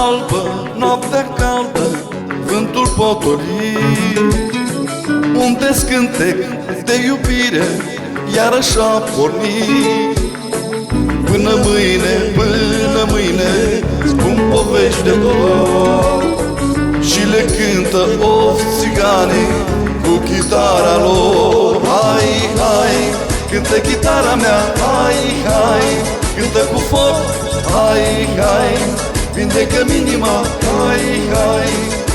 albă, noaptea caldă, vântul potolit, unde scântec de iubire iarăși a pornit. Până mâine, spun povești de dor și le cântă of țiganii cu chitara lor. Hai, hai, cântă chitara mea, hai, hai, cântă cu foc, hai, hai, vindecă-mi inima, hai, hai,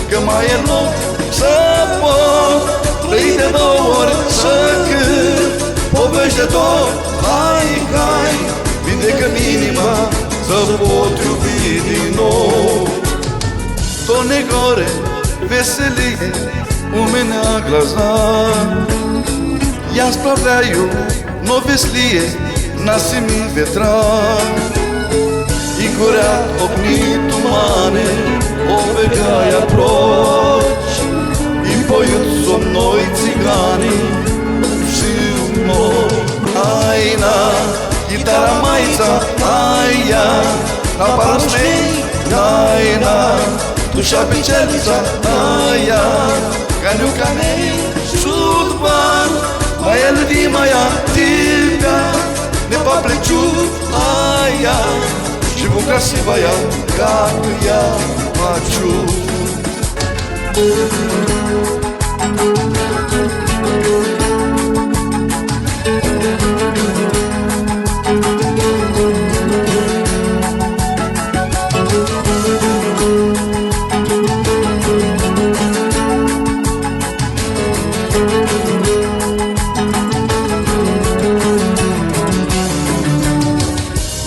că mai e loc să pot trăi de două ori, să cânt povești de dor. Hai, hai, vindecă-mi inima, să pot iubi din nou. Tone gore, veselie, umenea glazat, ja spravljaju nove slije na semin vetrat. I gorят огни тумане обегаja proć, i poют со mной цигани живно. Ajna, gitara majica, aj ja, na parosnej, ajna, duša pečenica, aj ja, канюка ней, судьба, моя любимая, тебя не по плечу, а я живу красивая, как я хочу.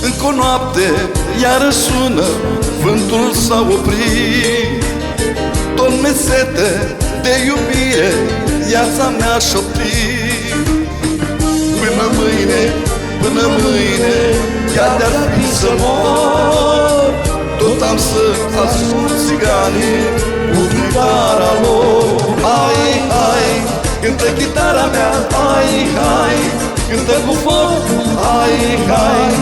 Încă o noapte iară sună, vântul s-a oprit, tot mesete de iubire viața mea șoptit. Până mâine, chiar de-ar fi să mor, tot am să ascult țiganii cu chitara lor. Hai, hai, cântă chitara mea, hai, hai, cântă cu foc, hai, hai,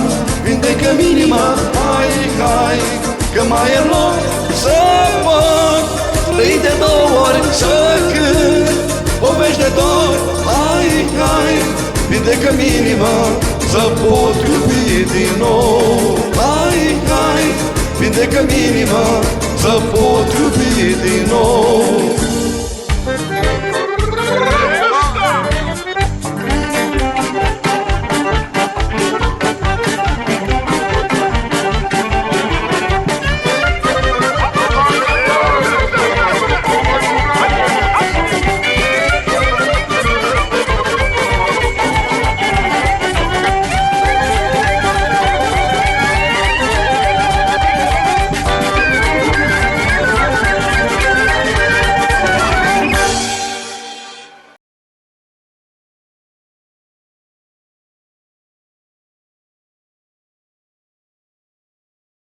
vindecă-mi inima, hai, hai, că mai e loc să pot trăi de două ori, să cânt povești de dor. Hai, hai, vindecă-mi inima, să pot iubi din nou. Hai, hai, vindecă-mi inima, să pot iubi din nou.